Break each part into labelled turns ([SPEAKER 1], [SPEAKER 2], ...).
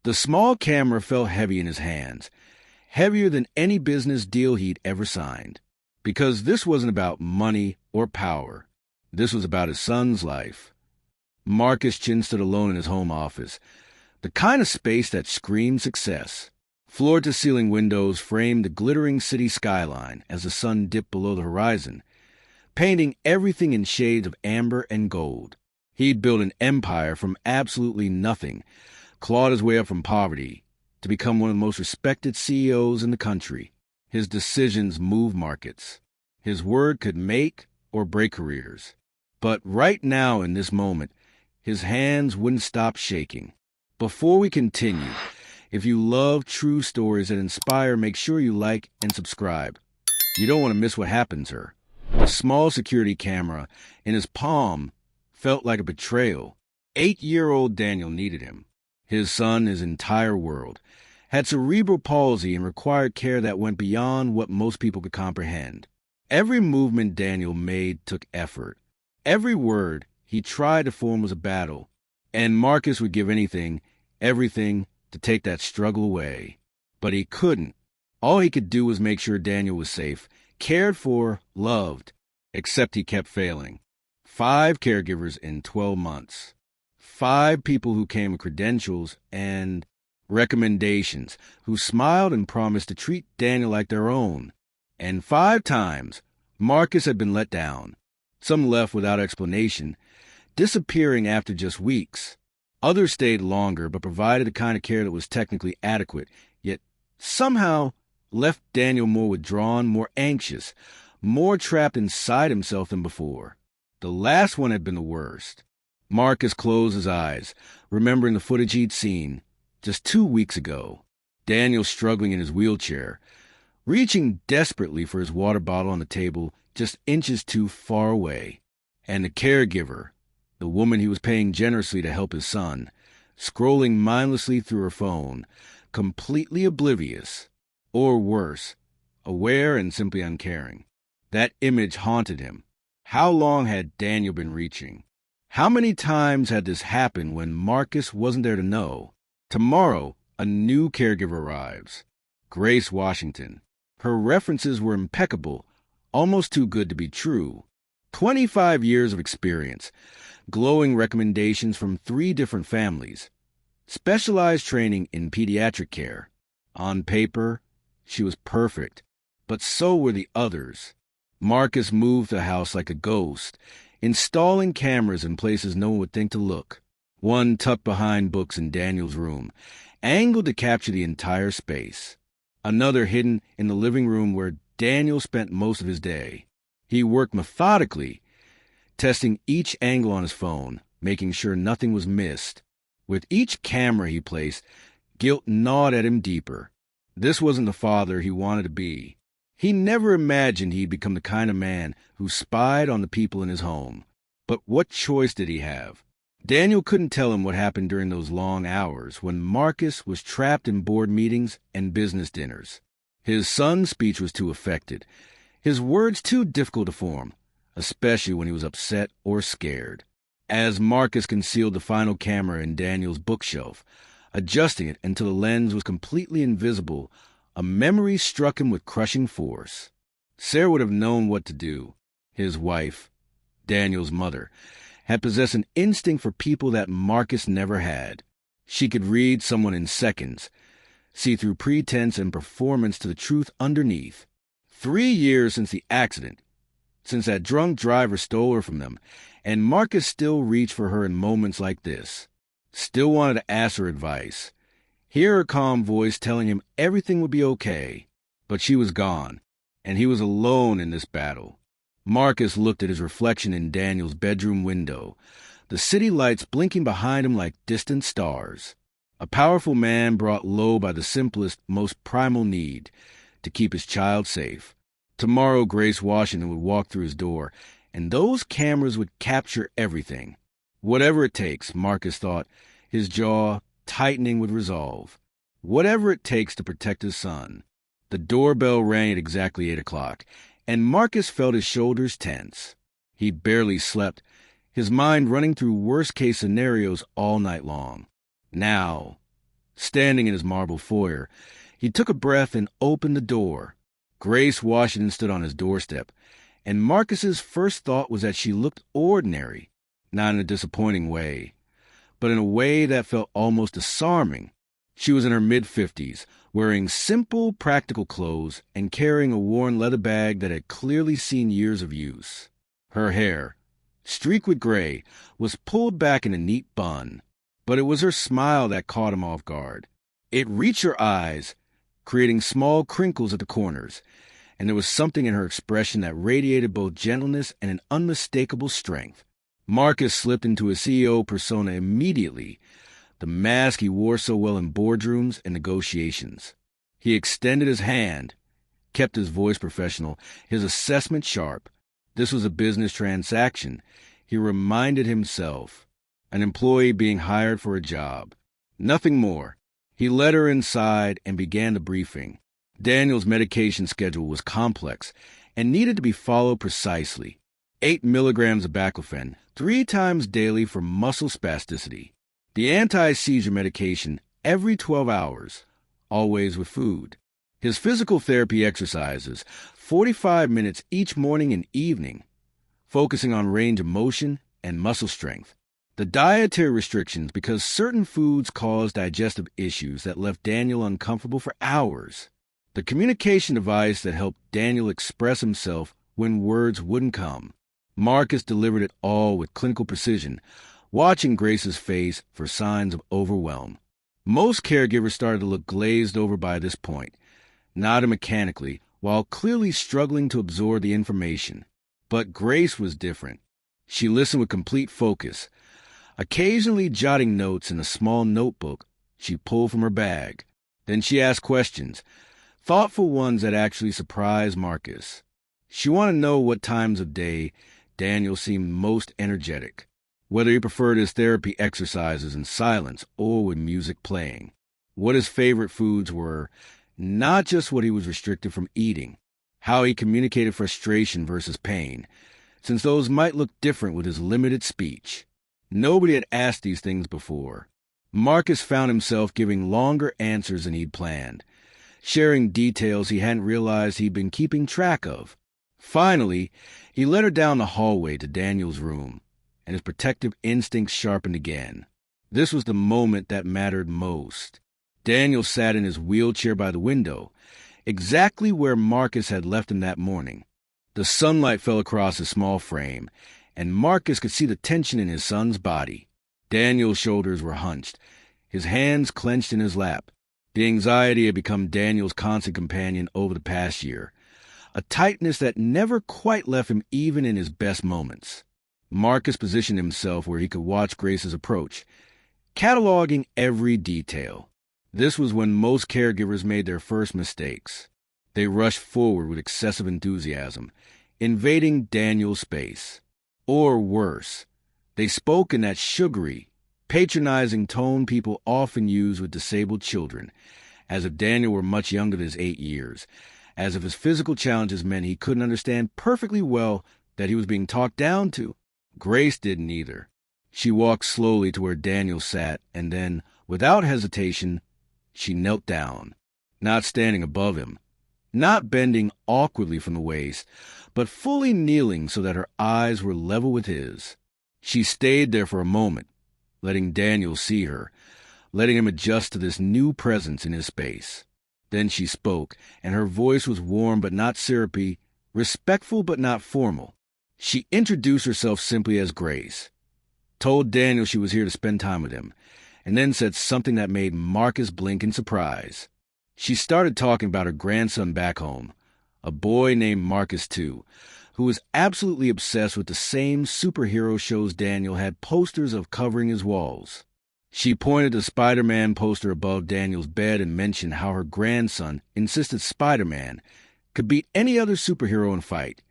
[SPEAKER 1] The small camera felt heavy in his hands, heavier than any business deal he'd ever signed. Because this wasn't about money or power. This was about his son's life. Marcus Chen stood alone in his home office, the kind of space that screamed success. Floor-to-ceiling windows framed the glittering city skyline as the sun dipped below the horizon, painting everything in shades of amber and gold. He'd built an empire from absolutely nothing, clawed his way up from poverty, to become one of the most respected CEOs in the country. His decisions moved markets. His word could make or break careers. But right now, in this moment, his hands wouldn't stop shaking. Before we continue, if you love true stories that inspire, make sure you like and subscribe. You don't want to miss what happens here. The small security camera in his palm felt like a betrayal. 8-year-old Daniel needed him. His son, his entire world, had cerebral palsy and required care that went beyond what most people could comprehend. Every movement Daniel made took effort. Every word he tried to form was a battle, and Marcus would give anything, everything, to take that struggle away. But he couldn't. All he could do was make sure Daniel was safe, cared for, loved, except he kept failing. 5 caregivers in 12 months. 5 people who came with credentials and recommendations, who smiled and promised to treat Daniel like their own. And 5 times, Marcus had been let down. Some left without explanation, disappearing after just weeks. Others stayed longer but provided the kind of care that was technically adequate, yet somehow left Daniel more withdrawn, more anxious, more trapped inside himself than before. The last one had been the worst. Marcus closed his eyes, remembering the footage he'd seen just 2 weeks ago. Daniel struggling in his wheelchair, reaching desperately for his water bottle on the table just inches too far away. And the caregiver, the woman he was paying generously to help his son, scrolling mindlessly through her phone, completely oblivious, or worse, aware and simply uncaring. That image haunted him. How long had Daniel been reaching? How many times had this happened when Marcus wasn't there to know? Tomorrow, a new caregiver arrives. Grace Washington. Her references were impeccable, almost too good to be true. 25 years of experience, glowing recommendations from 3 different families, specialized training in pediatric care. On paper, she was perfect, but so were the others. Marcus moved the house like a ghost, installing cameras in places no one would think to look. One tucked behind books in Daniel's room, angled to capture the entire space. Another hidden in the living room where Daniel spent most of his day. He worked methodically, testing each angle on his phone, making sure nothing was missed. With each camera he placed, guilt gnawed at him deeper. This wasn't the father he wanted to be. He never imagined he'd become the kind of man who spied on the people in his home. But what choice did he have? Daniel couldn't tell him what happened during those long hours when Marcus was trapped in board meetings and business dinners. His son's speech was too affected, his words too difficult to form, especially when he was upset or scared. As Marcus concealed the final camera in Daniel's bookshelf, adjusting it until the lens was completely invisible, a memory struck him with crushing force. Sarah would have known what to do. His wife, Daniel's mother, had possessed an instinct for people that Marcus never had. She could read someone in seconds, see through pretense and performance to the truth underneath. 3 years since the accident, since that drunk driver stole her from them, and Marcus still reached for her in moments like this. Still wanted to ask her advice. Hear her calm voice telling him everything would be okay. But she was gone, and he was alone in this battle. Marcus looked at his reflection in Daniel's bedroom window, the city lights blinking behind him like distant stars. A powerful man brought low by the simplest, most primal need, to keep his child safe. Tomorrow Grace Washington would walk through his door, and those cameras would capture everything. Whatever it takes, Marcus thought, his jaw tightening with resolve. Whatever it takes to protect his son. The doorbell rang at exactly 8 o'clock, and Marcus felt his shoulders tense. He barely slept, his mind running through worst-case scenarios all night long. Now, Standing in his marble foyer, he took a breath and opened the door. Grace Washington stood on his doorstep, and Marcus's first thought was that she looked ordinary, not in a disappointing way, but in a way that felt almost disarming. She was in her mid-50s, wearing simple, practical clothes and carrying a worn leather bag that had clearly seen years of use. Her hair, streaked with gray, was pulled back in a neat bun, but it was her smile that caught him off guard. It reached her eyes, creating small crinkles at the corners, and there was something in her expression that radiated both gentleness and an unmistakable strength. Marcus slipped into his CEO persona immediately, the mask he wore so well in boardrooms and negotiations. He extended his hand, kept his voice professional, his assessment sharp. This was a business transaction, he reminded himself, an employee being hired for a job. Nothing more. He led her inside and began the briefing. Daniel's medication schedule was complex and needed to be followed precisely. 8 milligrams of baclofen, 3 times daily for muscle spasticity. The anti-seizure medication every 12 hours, always with food. His physical therapy exercises, 45 minutes each morning and evening, focusing on range of motion and muscle strength. The dietary restrictions because certain foods caused digestive issues that left Daniel uncomfortable for hours. The communication device that helped Daniel express himself when words wouldn't come. Marcus delivered it all with clinical precision, watching Grace's face for signs of overwhelm. Most caregivers started to look glazed over by this point, nodding mechanically while clearly struggling to absorb the information. But Grace was different. She listened with complete focus, occasionally jotting notes in a small notebook she pulled from her bag. Then she asked questions, thoughtful ones that actually surprised Marcus. She wanted to know what times of day Daniel seemed most energetic, whether he preferred his therapy exercises in silence or with music playing, what his favorite foods were, not just what he was restricted from eating, how he communicated frustration versus pain, since those might look different with his limited speech. Nobody had asked these things before. Marcus found himself giving longer answers than he'd planned, sharing details he hadn't realized he'd been keeping track of. Finally, he led her down the hallway to Daniel's room, and his protective instincts sharpened again. This was the moment that mattered most. Daniel sat in his wheelchair by the window, exactly where Marcus had left him that morning. The sunlight fell across his small frame, and Marcus could see the tension in his son's body. Daniel's shoulders were hunched, his hands clenched in his lap. The anxiety had become Daniel's constant companion over the past year, a tightness that never quite left him even in his best moments. Marcus positioned himself where he could watch Grace's approach, cataloging every detail. This was when most caregivers made their first mistakes. They rushed forward with excessive enthusiasm, invading Daniel's space. Or worse, they spoke in that sugary, patronizing tone people often use with disabled children, as if Daniel were much younger than his 8 years, as if his physical challenges meant he couldn't understand perfectly well that he was being talked down to. Grace didn't either. She walked slowly to where Daniel sat, and then, without hesitation, she knelt down, not standing above him, not bending awkwardly from the waist, but fully kneeling so that her eyes were level with his. She stayed there for a moment, letting Daniel see her, letting him adjust to this new presence in his space. Then she spoke, and her voice was warm but not syrupy, respectful but not formal. She introduced herself simply as Grace, told Daniel she was here to spend time with him, and then said something that made Marcus blink in surprise. She started talking about her grandson back home, a boy named Marcus too, who was absolutely obsessed with the same superhero shows Daniel had posters of covering his walls. She pointed to the Spider-Man poster above Daniel's bed and mentioned how her grandson insisted Spider-Man could beat any other superhero in fight,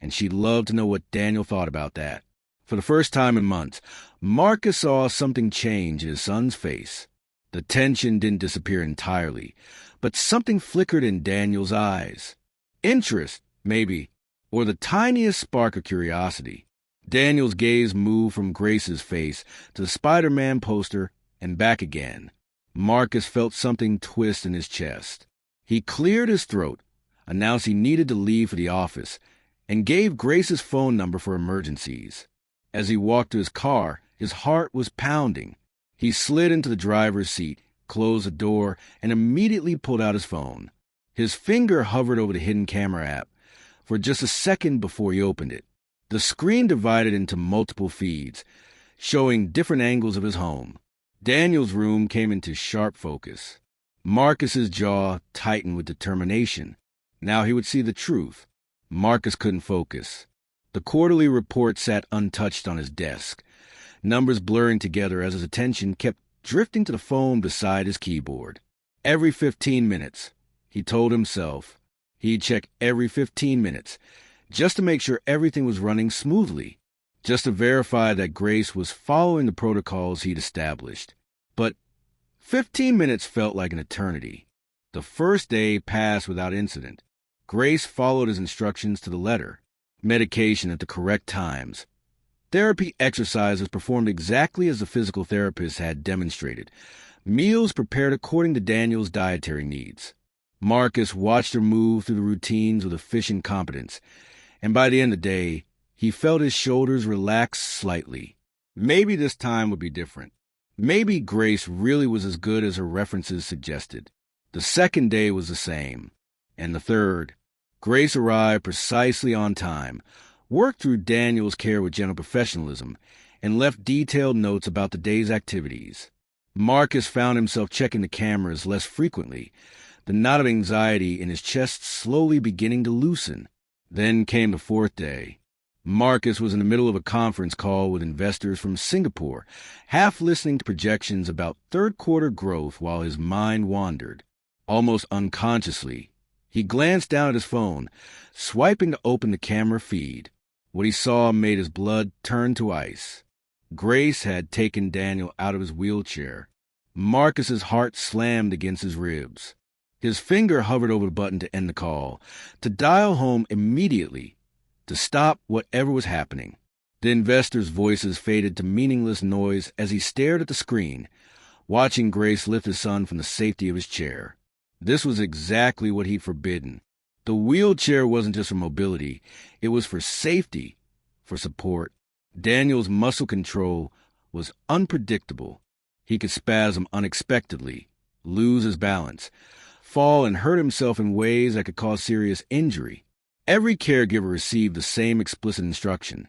[SPEAKER 1] and she'd love to know what Daniel thought about that. For the first time in months, Marcus saw something change in his son's face. The tension didn't disappear entirely, but something flickered in Daniel's eyes. Interest, maybe, or the tiniest spark of curiosity. Daniel's gaze moved from Grace's face to the Spider-Man poster and back again. Marcus felt something twist in his chest. He cleared his throat, announced he needed to leave for the office, and gave Grace's phone number for emergencies. As he walked to his car, his heart was pounding. He slid into the driver's seat, closed the door, and immediately pulled out his phone. His finger hovered over the hidden camera app for just a second before he opened it. The screen divided into multiple feeds, showing different angles of his home. Daniel's room came into sharp focus. Marcus's jaw tightened with determination. Now he would see the truth. Marcus couldn't focus. The quarterly report sat untouched on his desk, numbers blurring together as his attention kept drifting to the phone beside his keyboard. Every 15 minutes, he told himself. He'd check every 15 minutes, just to make sure everything was running smoothly, just to verify that Grace was following the protocols he'd established. But 15 minutes felt like an eternity. The first day passed without incident. Grace followed his instructions to the letter. Medication at the correct times. Therapy exercises performed exactly as the physical therapist had demonstrated. Meals prepared according to Daniel's dietary needs. Marcus watched her move through the routines with efficient competence, and by the end of the day, he felt his shoulders relax slightly. Maybe this time would be different. Maybe Grace really was as good as her references suggested. The second day was the same, and the third. Grace arrived precisely on time, worked through Daniel's care with gentle professionalism, and left detailed notes about the day's activities. Marcus found himself checking the cameras less frequently, the knot of anxiety in his chest slowly beginning to loosen. Then came the fourth day. Marcus was in the middle of a conference call with investors from Singapore, half listening to projections about third-quarter growth while his mind wandered. Almost unconsciously, he glanced down at his phone, swiping to open the camera feed. What he saw made his blood turn to ice. Grace had taken Daniel out of his wheelchair. Marcus's heart slammed against his ribs. His finger hovered over the button to end the call, to dial home immediately, to stop whatever was happening. The investors' voices faded to meaningless noise as he stared at the screen, watching Grace lift his son from the safety of his chair. This was exactly what he'd forbidden. The wheelchair wasn't just for mobility, it was for safety, for support. Daniel's muscle control was unpredictable. He could spasm unexpectedly, lose his balance, fall and hurt himself in ways that could cause serious injury. Every caregiver received the same explicit instruction.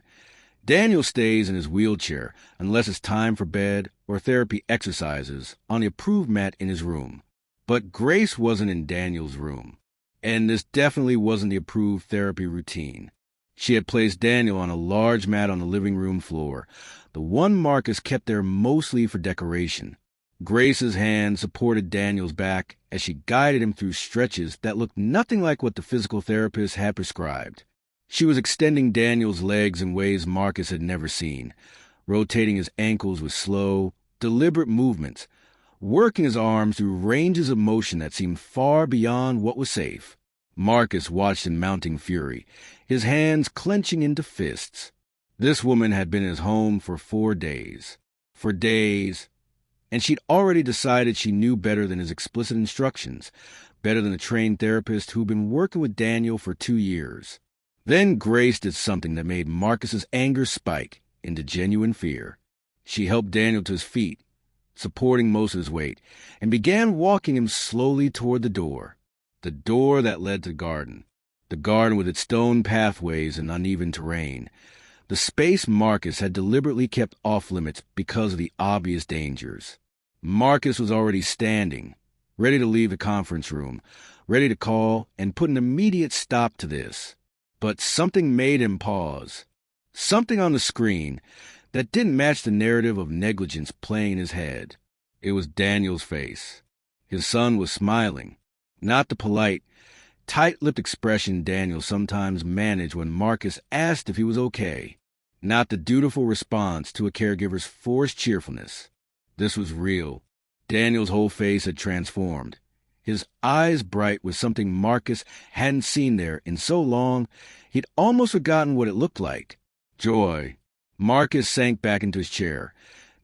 [SPEAKER 1] Daniel stays in his wheelchair unless it's time for bed or therapy exercises on the approved mat in his room. But Grace wasn't in Daniel's room, and this definitely wasn't the approved therapy routine. She had placed Daniel on a large mat on the living room floor, the one Marcus kept there mostly for decoration. Grace's hand supported Daniel's back as she guided him through stretches that looked nothing like what the physical therapist had prescribed. She was extending Daniel's legs in ways Marcus had never seen, rotating his ankles with slow, deliberate movements, working his arms through ranges of motion that seemed far beyond what was safe. Marcus watched in mounting fury, his hands clenching into fists. This woman had been in his home for 4 days. For days. And she'd already decided she knew better than his explicit instructions, better than the trained therapist who'd been working with Daniel for 2 years. Then Grace did something that made Marcus's anger spike into genuine fear. She helped Daniel to his feet, supporting most of his weight, and began walking him slowly toward the door that led to the garden with its stone pathways and uneven terrain, the space Marcus had deliberately kept off-limits because of the obvious dangers. Marcus was already standing, ready to leave the conference room, ready to call and put an immediate stop to this. But something made him pause. Something on the screen that didn't match the narrative of negligence playing in his head. It was Daniel's face. His son was smiling, not the polite, tight-lipped expression Daniel sometimes managed when Marcus asked if he was okay, not the dutiful response to a caregiver's forced cheerfulness. This was real. Daniel's whole face had transformed, his eyes bright with something Marcus hadn't seen there in so long he'd almost forgotten what it looked like. Joy. Marcus sank back into his chair,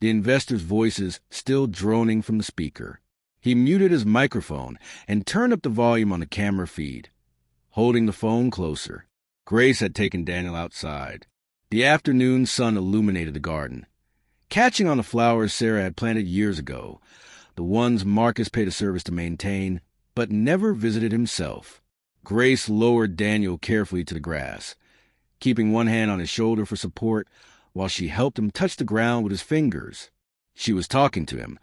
[SPEAKER 1] the investors' voices still droning from the speaker. He muted his microphone and turned up the volume on the camera feed. Holding the phone closer, Grace had taken Daniel outside. The afternoon sun illuminated the garden, catching on the flowers Sarah had planted years ago, the ones Marcus paid a service to maintain, but never visited himself. Grace lowered Daniel carefully to the grass, keeping one hand on his shoulder for support while she helped him touch the ground with his fingers. She was talking to him,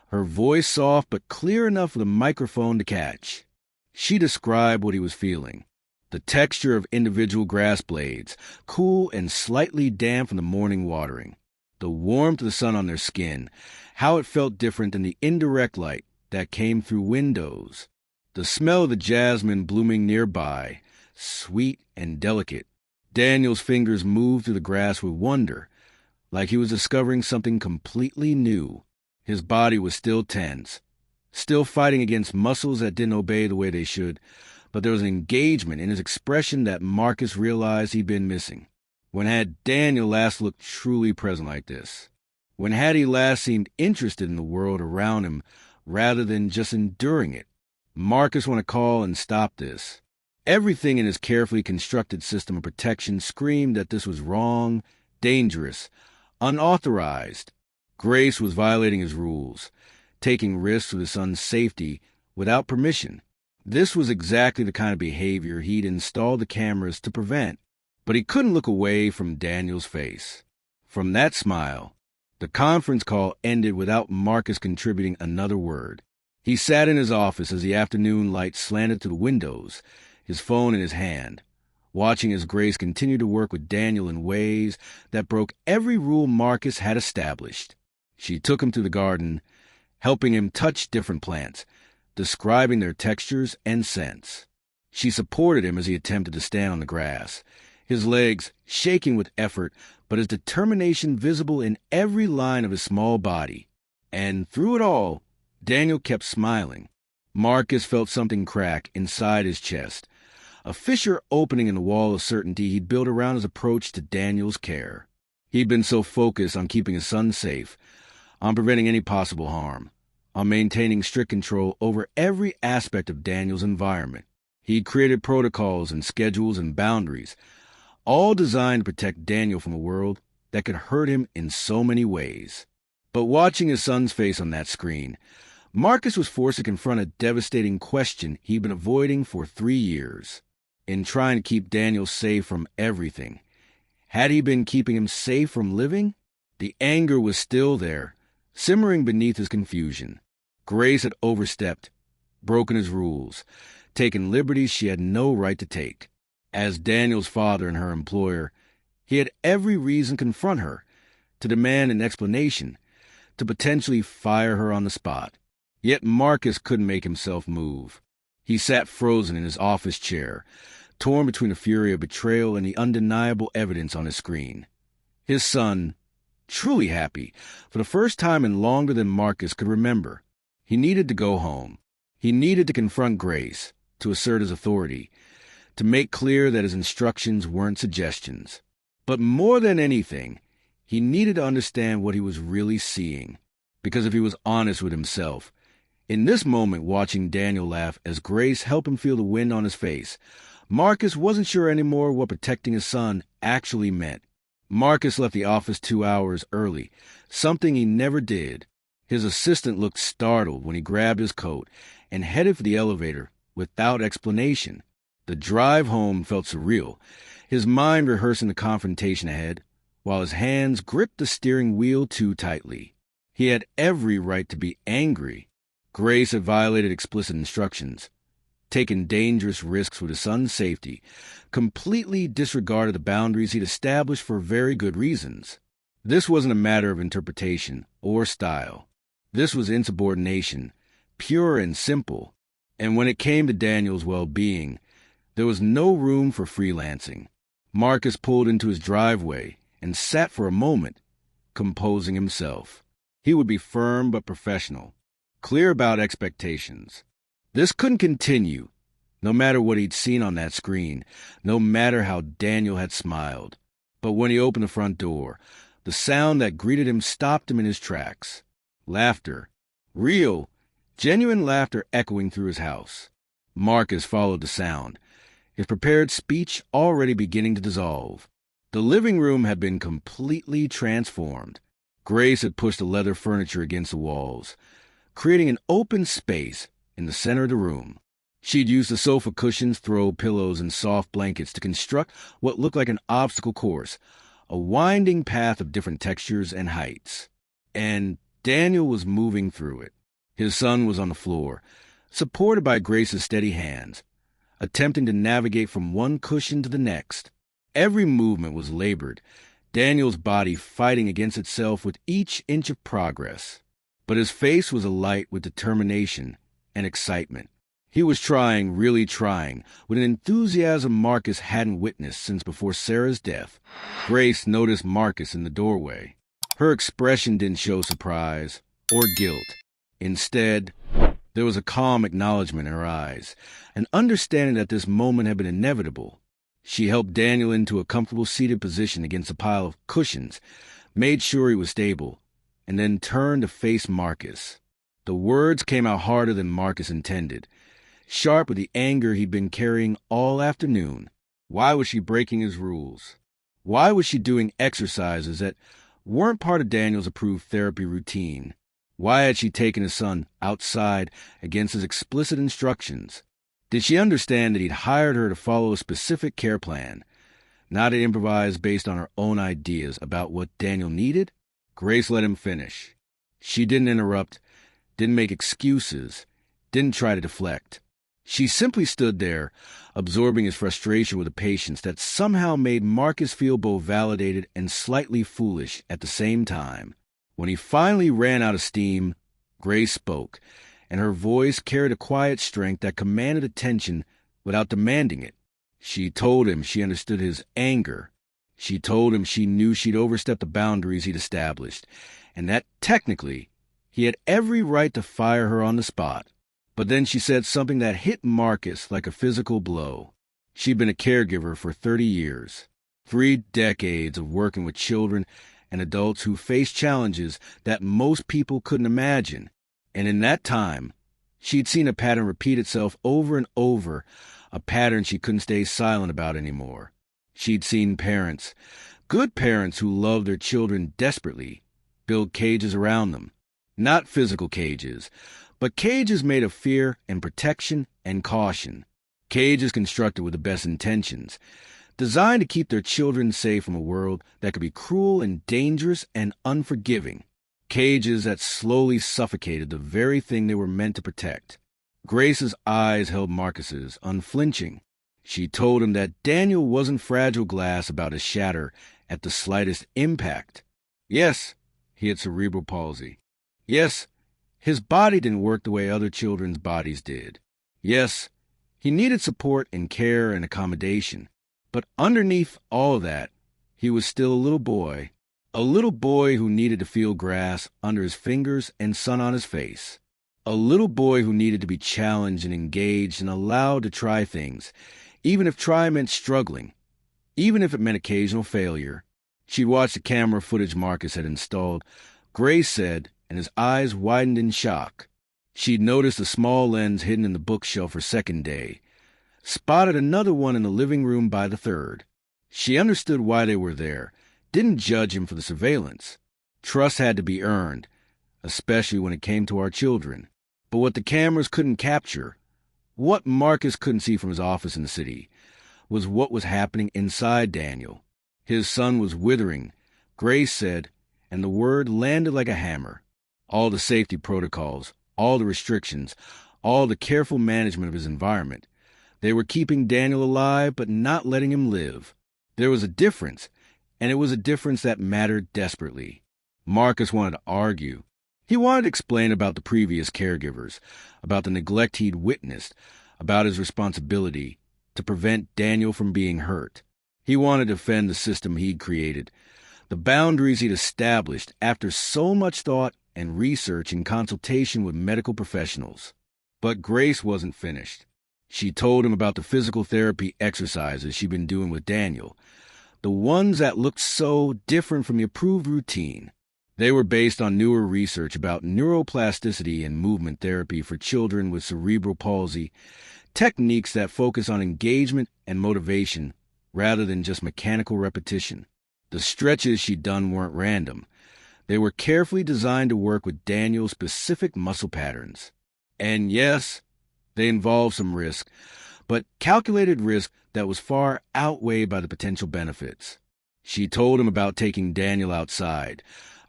[SPEAKER 1] her voice soft but clear enough for the microphone to catch. She described what he was feeling. The texture of individual grass blades, cool and slightly damp from the morning watering. The warmth of the sun on their skin, how it felt different than the indirect light that came through windows. The smell of the jasmine blooming nearby, sweet and delicate. Daniel's fingers moved through the grass with wonder, like he was discovering something completely new. His body was still tense, still fighting against muscles that didn't obey the way they should, but there was an engagement in his expression that Marcus realized he'd been missing. When had Daniel last looked truly present like this? When had he last seemed interested in the world around him rather than just enduring it? Marcus wanted to call and stop this. Everything in his carefully constructed system of protection screamed that this was wrong, dangerous, unauthorized. Grace was violating his rules, taking risks with his son's safety without permission. This was exactly the kind of behavior he'd installed the cameras to prevent. But he couldn't look away from Daniel's face. From that smile, the conference call ended without Marcus contributing another word. He sat in his office as the afternoon light slanted through the windows, his phone in his hand, watching as Grace continued to work with Daniel in ways that broke every rule Marcus had established. She took him to the garden, helping him touch different plants, describing their textures and scents. She supported him as he attempted to stand on the grass, his legs shaking with effort, but his determination visible in every line of his small body. And through it all, Daniel kept smiling. Marcus felt something crack inside his chest, a fissure opening in the wall of certainty he'd built around his approach to Daniel's care. He'd been so focused on keeping his son safe, on preventing any possible harm, on maintaining strict control over every aspect of Daniel's environment. He'd created protocols and schedules and boundaries, all designed to protect Daniel from a world that could hurt him in so many ways. But watching his son's face on that screen, Marcus was forced to confront a devastating question he'd been avoiding for 3 years. In trying to keep Daniel safe from everything, had he been keeping him safe from living? The anger was still there, simmering beneath his confusion. Grace had overstepped, broken his rules, taken liberties she had no right to take. As Daniel's father and her employer, he had every reason to confront her, to demand an explanation, to potentially fire her on the spot. Yet Marcus couldn't make himself move. He sat frozen in his office chair, torn between the fury of betrayal and the undeniable evidence on his screen. His son, truly happy, for the first time in longer than Marcus could remember. He needed to go home. He needed to confront Grace, to assert his authority, to make clear that his instructions weren't suggestions. But more than anything, he needed to understand what he was really seeing. Because if he was honest with himself, in this moment watching Daniel laugh as Grace helped him feel the wind on his face, Marcus wasn't sure anymore what protecting his son actually meant. Marcus left the office 2 hours early, something he never did. His assistant looked startled when he grabbed his coat and headed for the elevator without explanation. The drive home felt surreal, his mind rehearsing the confrontation ahead, while his hands gripped the steering wheel too tightly. He had every right to be angry. Grace had violated explicit instructions, taken dangerous risks with his son's safety, completely disregarded the boundaries he'd established for very good reasons. This wasn't a matter of interpretation or style. This was insubordination, pure and simple. And when it came to Daniel's well-being, there was no room for freelancing. Marcus pulled into his driveway and sat for a moment, composing himself. He would be firm but professional, clear about expectations. This couldn't continue, no matter what he'd seen on that screen, no matter how Daniel had smiled. But when he opened the front door, the sound that greeted him stopped him in his tracks. Laughter, real, genuine laughter echoing through his house. Marcus followed the sound, his prepared speech already beginning to dissolve. The living room had been completely transformed. Grace had pushed the leather furniture against the walls, creating an open space in the center of the room. She'd used the sofa cushions, throw pillows, and soft blankets to construct what looked like an obstacle course, a winding path of different textures and heights. And Daniel was moving through it. His son was on the floor, supported by Grace's steady hands, attempting to navigate from one cushion to the next. Every movement was labored, Daniel's body fighting against itself with each inch of progress. But his face was alight with determination and excitement. He was trying, really trying, with an enthusiasm Marcus hadn't witnessed since before Sarah's death. Grace noticed Marcus in the doorway. Her expression didn't show surprise or guilt. Instead, there was a calm acknowledgement in her eyes, an understanding that this moment had been inevitable. She helped Daniel into a comfortable seated position against a pile of cushions, made sure he was stable, and then turned to face Marcus. The words came out harder than Marcus intended, sharp with the anger he'd been carrying all afternoon. Why was she breaking his rules? Why was she doing exercises that weren't part of Daniel's approved therapy routine? Why had she taken his son outside against his explicit instructions? Did she understand that he'd hired her to follow a specific care plan, not to improvise based on her own ideas about what Daniel needed? Grace let him finish. She didn't interrupt, didn't make excuses, didn't try to deflect. She simply stood there, absorbing his frustration with a patience that somehow made Marcus feel both validated and slightly foolish at the same time. When he finally ran out of steam, Grace spoke, and her voice carried a quiet strength that commanded attention without demanding it. She told him she understood his anger. She told him she knew she'd overstepped the boundaries he'd established, and that, technically, he had every right to fire her on the spot. But then she said something that hit Marcus like a physical blow. She'd been a caregiver for 30 years, 3 decades of working with children and adults who faced challenges that most people couldn't imagine. And in that time, she'd seen a pattern repeat itself over and over, a pattern she couldn't stay silent about anymore. She'd seen parents, good parents who loved their children desperately, build cages around them. Not physical cages, but cages made of fear and protection and caution. Cages constructed with the best intentions, designed to keep their children safe from a world that could be cruel and dangerous and unforgiving. Cages that slowly suffocated the very thing they were meant to protect. Grace's eyes held Marcus's, unflinching. She told him that Daniel wasn't fragile glass about to shatter at the slightest impact. Yes, he had cerebral palsy. Yes, his body didn't work the way other children's bodies did. Yes, he needed support and care and accommodation. But underneath all of that, he was still a little boy. A little boy who needed to feel grass under his fingers and sun on his face. A little boy who needed to be challenged and engaged and allowed to try things, even if try meant struggling, even if it meant occasional failure. She'd watched the camera footage Marcus had installed, Grace said, and his eyes widened in shock. She'd noticed a small lens hidden in the bookshelf her second day, spotted another one in the living room by the third. She understood why they were there, didn't judge him for the surveillance. Trust had to be earned, especially when it came to our children. But what the cameras couldn't capture, what Marcus couldn't see from his office in the city, was what was happening inside Daniel. His son was withering, Grace said, and the word landed like a hammer. All the safety protocols, all the restrictions, all the careful management of his environment. They were keeping Daniel alive but not letting him live. There was a difference, and it was a difference that mattered desperately. Marcus wanted to argue. He wanted to explain about the previous caregivers, about the neglect he'd witnessed, about his responsibility to prevent Daniel from being hurt. He wanted to defend the system he'd created, the boundaries he'd established after so much thought and research in consultation with medical professionals. But Grace wasn't finished. She told him about the physical therapy exercises she'd been doing with Daniel, the ones that looked so different from the approved routine. They were based on newer research about neuroplasticity and movement therapy for children with cerebral palsy, techniques that focus on engagement and motivation rather than just mechanical repetition. The stretches she'd done weren't random. They were carefully designed to work with Daniel's specific muscle patterns. And yes, they involved some risk, but calculated risk that was far outweighed by the potential benefits. She told him about taking Daniel outside,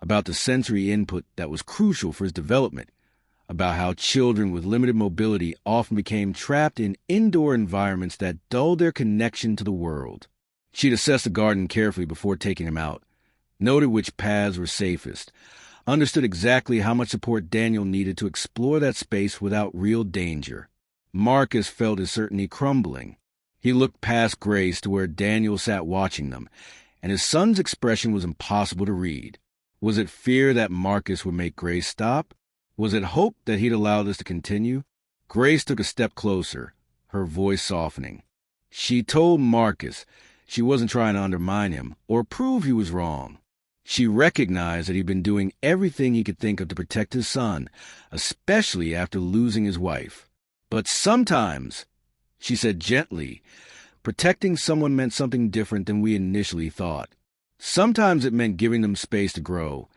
[SPEAKER 1] about the sensory input that was crucial for his development, about how children with limited mobility often became trapped in indoor environments that dulled their connection to the world. She'd assessed the garden carefully before taking him out, noted which paths were safest, understood exactly how much support Daniel needed to explore that space without real danger. Marcus felt his certainty crumbling. He looked past Grace to where Daniel sat watching them, and his son's expression was impossible to read. Was it fear that Marcus would make Grace stop? Was it hope that he'd allow this to continue? Grace took a step closer, her voice softening. She told Marcus she wasn't trying to undermine him or prove he was wrong. She recognized that he'd been doing everything he could think of to protect his son, especially after losing his wife. But sometimes, she said gently, protecting someone meant something different than we initially thought. Sometimes it meant giving them space to grow,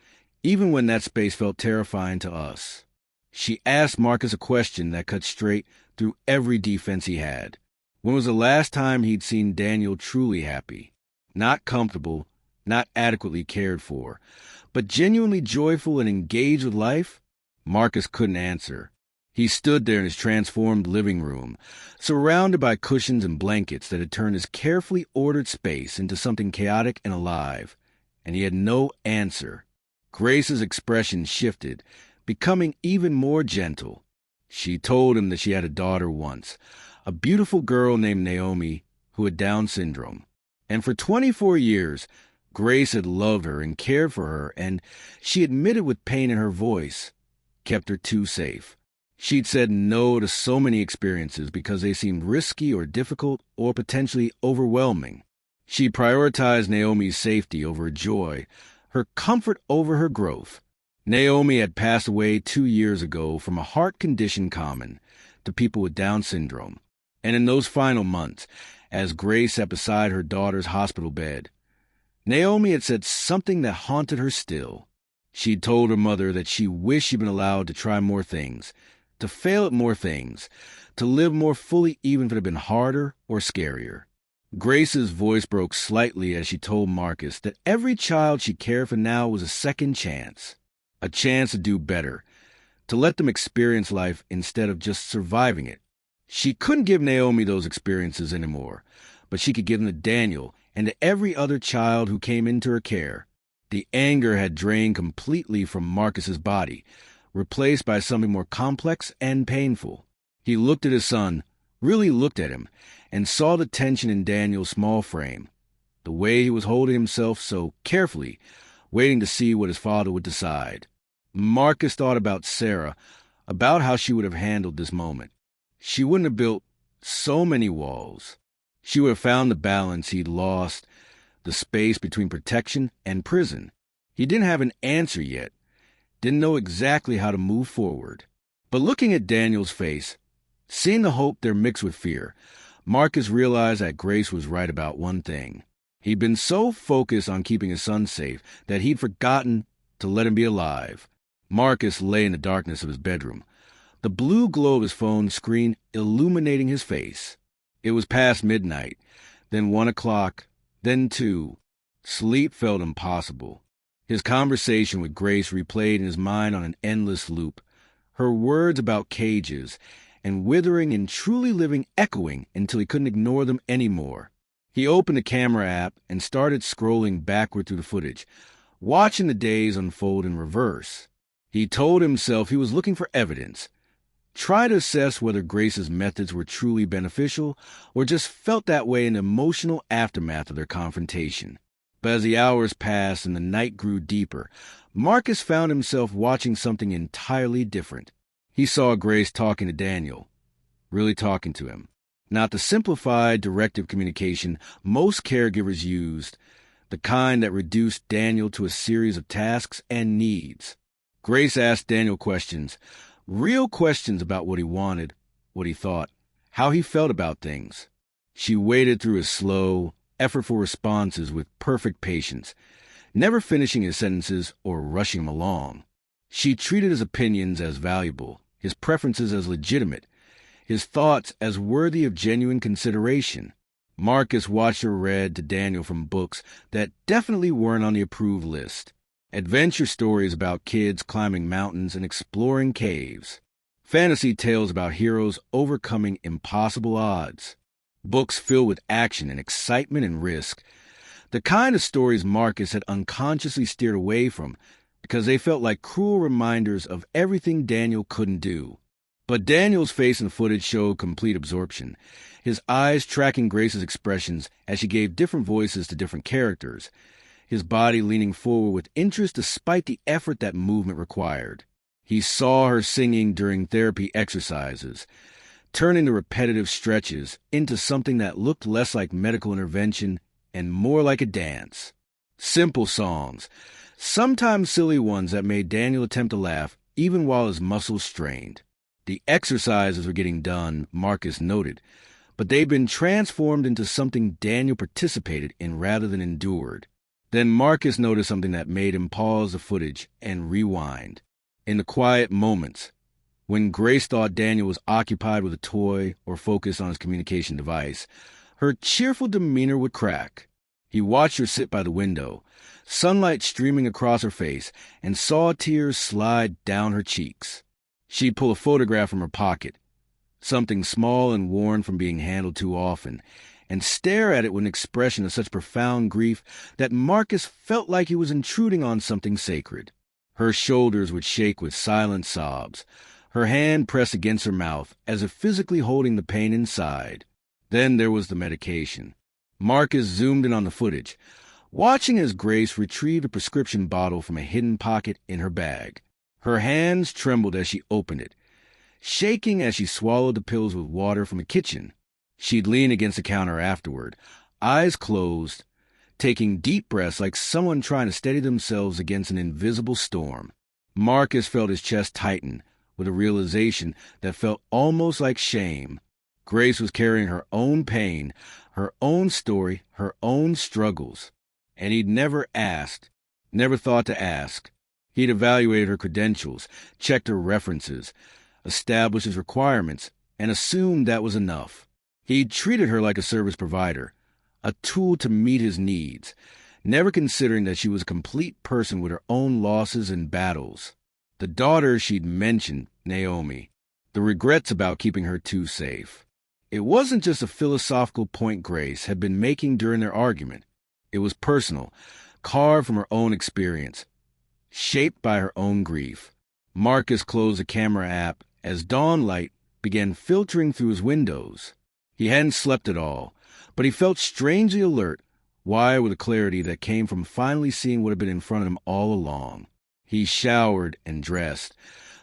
[SPEAKER 1] even when that space felt terrifying to us. She asked Marcus a question that cut straight through every defense he had. When was the last time he'd seen Daniel truly happy? Not comfortable, not adequately cared for, but genuinely joyful and engaged with life? Marcus couldn't answer. He stood there in his transformed living room, surrounded by cushions and blankets that had turned his carefully ordered space into something chaotic and alive, and he had no answer. Grace's expression shifted, becoming even more gentle. She told him that she had a daughter once, a beautiful girl named Naomi who had Down syndrome. And for 24 years, Grace had loved her and cared for her, and she admitted with pain in her voice, kept her too safe. She'd said no to so many experiences because they seemed risky or difficult or potentially overwhelming. She prioritized Naomi's safety over her joy, her comfort over her growth. Naomi had passed away 2 years ago from a heart condition common to people with Down syndrome. And in those final months, as Grace sat beside her daughter's hospital bed, Naomi had said something that haunted her still. She'd told her mother that she wished she'd been allowed to try more things, to fail at more things, to live more fully even if it had been harder or scarier. Grace's voice broke slightly as she told Marcus that every child she cared for now was a second chance, a chance to do better, to let them experience life instead of just surviving it. She couldn't give Naomi those experiences anymore, but she could give them to Daniel and to every other child who came into her care. The anger had drained completely from Marcus's body, replaced by something more complex and painful. He looked at his son, really looked at him, and saw the tension in Daniel's small frame, the way he was holding himself so carefully, waiting to see what his father would decide. Marcus thought about Sarah, about how she would have handled this moment. She wouldn't have built so many walls. She would have found the balance he'd lost, the space between protection and prison. He didn't have an answer yet, didn't know exactly how to move forward. But looking at Daniel's face, seeing the hope there mixed with fear, Marcus realized that Grace was right about one thing. He'd been so focused on keeping his son safe that he'd forgotten to let him be alive. Marcus lay in the darkness of his bedroom, the blue glow of his phone screen illuminating his face. It was past midnight, then 1 o'clock, then 2. Sleep felt impossible. His conversation with Grace replayed in his mind on an endless loop, her words about cages, and withering and truly living echoing until he couldn't ignore them anymore. He opened the camera app and started scrolling backward through the footage, watching the days unfold in reverse. He told himself he was looking for evidence, try to assess whether Grace's methods were truly beneficial or just felt that way in the emotional aftermath of their confrontation. But as the hours passed and the night grew deeper, Marcus found himself watching something entirely different. He saw Grace talking to Daniel, really talking to him. Not the simplified, directive communication most caregivers used, the kind that reduced Daniel to a series of tasks and needs. Grace asked Daniel questions, real questions about what he wanted, what he thought, how he felt about things. She waded through his slow, effortful responses with perfect patience, never finishing his sentences or rushing him along. She treated his opinions as valuable, his preferences as legitimate, his thoughts as worthy of genuine consideration. Marcus watched her read to Daniel from books that definitely weren't on the approved list. Adventure stories about kids climbing mountains and exploring caves. Fantasy tales about heroes overcoming impossible odds. Books filled with action and excitement and risk. The kind of stories Marcus had unconsciously steered away from because they felt like cruel reminders of everything Daniel couldn't do. But Daniel's face in the footage showed complete absorption, his eyes tracking Grace's expressions as she gave different voices to different characters, his body leaning forward with interest despite the effort that movement required. He saw her singing during therapy exercises, turning the repetitive stretches into something that looked less like medical intervention and more like a dance. Simple songs, sometimes silly ones that made Daniel attempt to laugh even while his muscles strained. The exercises were getting done, Marcus noted, but they'd been transformed into something Daniel participated in rather than endured. Then Marcus noticed something that made him pause the footage and rewind. In the quiet moments, when Grace thought Daniel was occupied with a toy or focused on his communication device, her cheerful demeanor would crack. He watched her sit by the window, sunlight streaming across her face, and saw tears slide down her cheeks. She'd pull a photograph from her pocket, something small and worn from being handled too often, and stare at it with an expression of such profound grief that Marcus felt like he was intruding on something sacred. Her shoulders would shake with silent sobs, her hand pressed against her mouth as if physically holding the pain inside. Then there was the medication. Marcus zoomed in on the footage, watching as Grace retrieved a prescription bottle from a hidden pocket in her bag. Her hands trembled as she opened it, shaking as she swallowed the pills with water from the kitchen. She'd lean against the counter afterward, eyes closed, taking deep breaths like someone trying to steady themselves against an invisible storm. Marcus felt his chest tighten with a realization that felt almost like shame. Grace was carrying her own pain, her own story, her own struggles. And he'd never asked, never thought to ask. He'd evaluated her credentials, checked her references, established his requirements, and assumed that was enough. He'd treated her like a service provider, a tool to meet his needs, never considering that she was a complete person with her own losses and battles. The daughter she'd mentioned, Naomi, the regrets about keeping her too safe. It wasn't just a philosophical point Grace had been making during their argument. It was personal, carved from her own experience, shaped by her own grief. Marcus closed the camera app as dawn light began filtering through his windows. He hadn't slept at all, but he felt strangely alert, wired with a clarity that came from finally seeing what had been in front of him all along. He showered and dressed,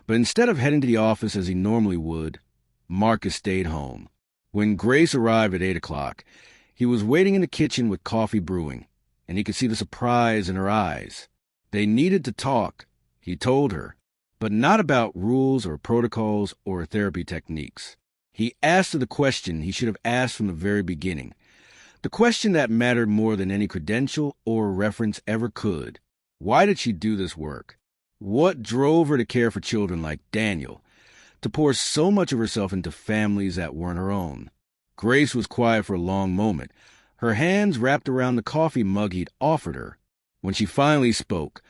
[SPEAKER 1] but instead of heading to the office as he normally would, Marcus stayed home. When Grace arrived at 8 o'clock, he was waiting in the kitchen with coffee brewing, and he could see the surprise in her eyes. They needed to talk, he told her, but not about rules or protocols or therapy techniques. He asked her the question he should have asked from the very beginning, the question that mattered more than any credential or reference ever could. Why did she do this work? What drove her to care for children like Daniel, to pour so much of herself into families that weren't her own? Grace was quiet for a long moment, her hands wrapped around the coffee mug he'd offered her. When she finally spoke,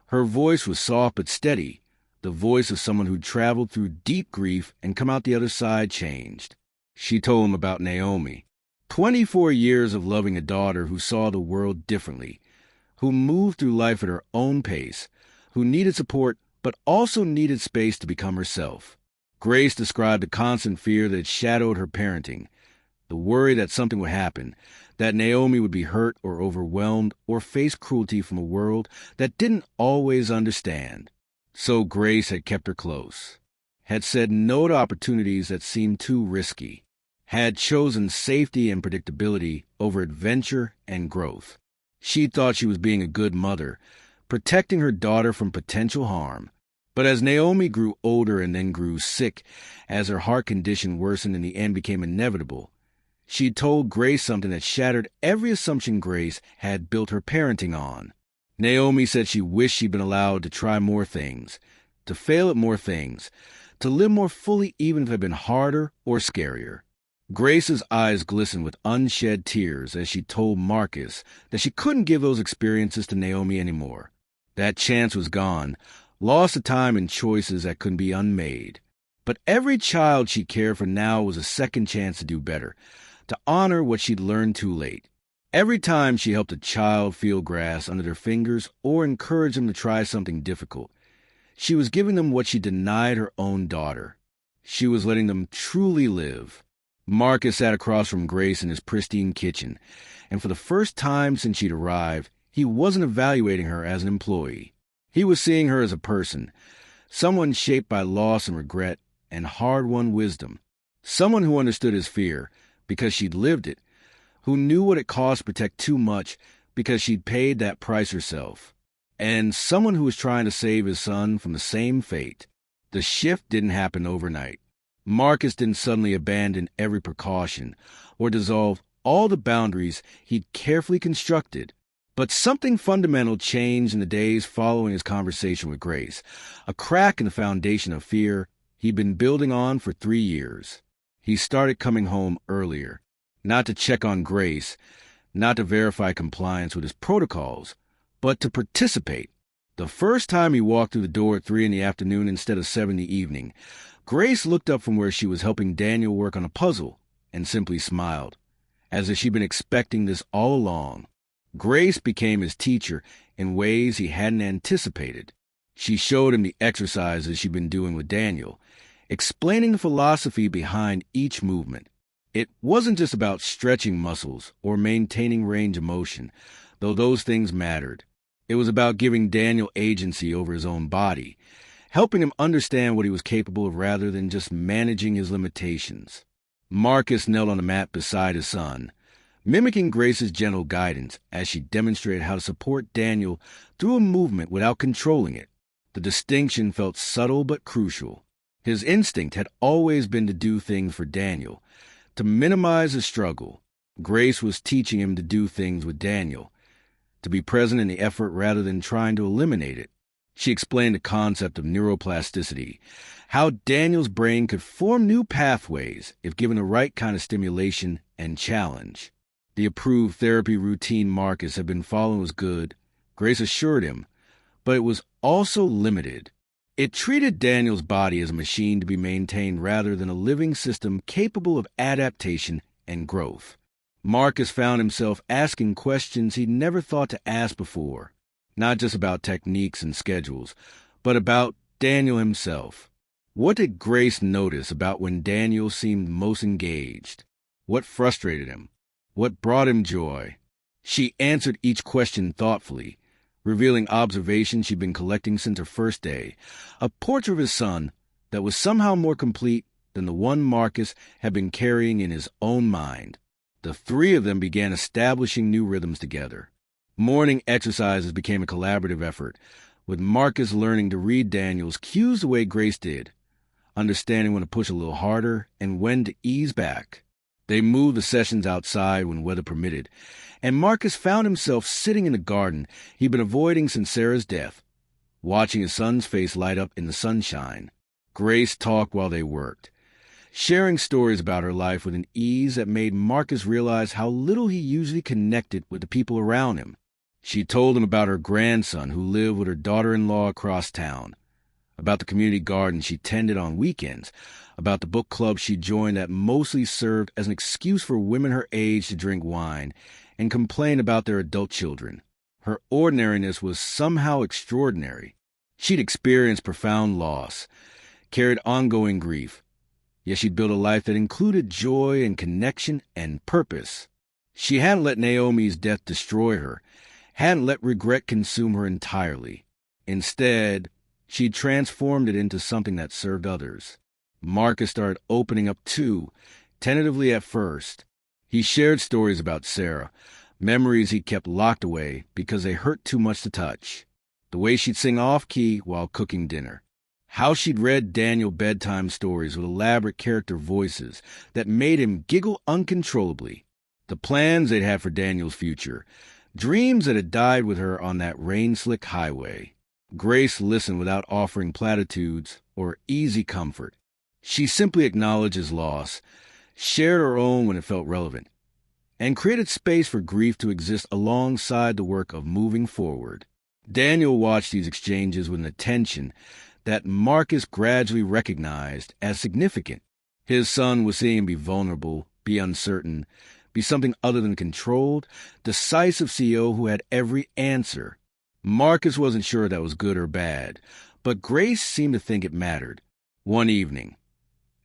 [SPEAKER 1] her voice was soft but steady, the voice of someone who'd traveled through deep grief and come out the other side changed. She told him about Naomi. 24 years of loving a daughter who saw the world differently, who moved through life at her own pace, who needed support but also needed space to become herself. Grace described the constant fear that shadowed her parenting, the worry that something would happen, that Naomi would be hurt or overwhelmed or face cruelty from a world that didn't always understand. So Grace had kept her close, had said no to opportunities that seemed too risky, had chosen safety and predictability over adventure and growth. She thought she was being a good mother, protecting her daughter from potential harm. But as Naomi grew older and then grew sick, as her heart condition worsened and the end became inevitable, she told Grace something that shattered every assumption Grace had built her parenting on. Naomi said she wished she'd been allowed to try more things, to fail at more things, to live more fully even if it had been harder or scarier. Grace's eyes glistened with unshed tears as she told Marcus that she couldn't give those experiences to Naomi anymore. That chance was gone, lost to time and choices that couldn't be unmade. But every child she cared for now was a second chance to do better, to honor what she'd learned too late. Every time she helped a child feel grass under their fingers or encouraged them to try something difficult, she was giving them what she denied her own daughter. She was letting them truly live. Marcus sat across from Grace in his pristine kitchen, and for the first time since she'd arrived, he wasn't evaluating her as an employee. He was seeing her as a person, someone shaped by loss and regret and hard-won wisdom, someone who understood his fear because she'd lived it, who knew what it cost to protect too much because she'd paid that price herself, and someone who was trying to save his son from the same fate. The shift didn't happen overnight. Marcus didn't suddenly abandon every precaution or dissolve all the boundaries he'd carefully constructed. But something fundamental changed in the days following his conversation with Grace, a crack in the foundation of fear he'd been building on for 3 years. He started coming home earlier, not to check on Grace, not to verify compliance with his protocols, but to participate. The first time he walked through the door at 3 in the afternoon instead of 7 in the evening, Grace looked up from where she was helping Daniel work on a puzzle and simply smiled, as if she'd been expecting this all along. Grace became his teacher in ways he hadn't anticipated. She showed him the exercises she'd been doing with Daniel, explaining the philosophy behind each movement. It wasn't just about stretching muscles or maintaining range of motion, though those things mattered. It was about giving Daniel agency over his own body, helping him understand what he was capable of rather than just managing his limitations. Marcus knelt on the mat beside his son, mimicking Grace's gentle guidance as she demonstrated how to support Daniel through a movement without controlling it. The distinction felt subtle but crucial. His instinct had always been to do things for Daniel, to minimize his struggle. Grace was teaching him to do things with Daniel, to be present in the effort rather than trying to eliminate it. She explained the concept of neuroplasticity, how Daniel's brain could form new pathways if given the right kind of stimulation and challenge. The approved therapy routine Marcus had been following was good, Grace assured him, but it was also limited. It treated Daniel's body as a machine to be maintained rather than a living system capable of adaptation and growth. Marcus found himself asking questions he'd never thought to ask before, not just about techniques and schedules, but about Daniel himself. What did Grace notice about when Daniel seemed most engaged? What frustrated him? What brought him joy? She answered each question thoughtfully, revealing observations she'd been collecting since her first day, a portrait of his son that was somehow more complete than the one Marcus had been carrying in his own mind. The three of them began establishing new rhythms together. Morning exercises became a collaborative effort, with Marcus learning to read Daniel's cues the way Grace did, understanding when to push a little harder and when to ease back. They moved the sessions outside when weather permitted, and Marcus found himself sitting in the garden he'd been avoiding since Sarah's death, watching his son's face light up in the sunshine. Grace talked while they worked, sharing stories about her life with an ease that made Marcus realize how little he usually connected with the people around him. She told him about her grandson who lived with her daughter-in-law across town, about the community garden she tended on weekends, about the book club she joined that mostly served as an excuse for women her age to drink wine and complain about their adult children. Her ordinariness was somehow extraordinary. She'd experienced profound loss, carried ongoing grief, yet she'd built a life that included joy and connection and purpose. She hadn't let Naomi's death destroy her, hadn't let regret consume her entirely. Instead, she'd transformed it into something that served others. Marcus started opening up too, tentatively at first. He shared stories about Sarah, Memories he'd kept locked away because they hurt too much to touch. The way she'd sing off-key while cooking dinner. How she'd read Daniel bedtime stories with elaborate character voices that made him giggle uncontrollably. The plans they'd had for Daniel's future. Dreams that had died with her on that rain-slick highway. Grace listened without offering platitudes or easy comfort. She simply acknowledged his loss, shared her own when it felt relevant, and created space for grief to exist alongside the work of moving forward. Daniel watched these exchanges with an attention that Marcus gradually recognized as significant. His son was seeing him be vulnerable, be uncertain, be something other than controlled, decisive CEO who had every answer. Marcus wasn't sure that was good or bad, but Grace seemed to think it mattered. One evening,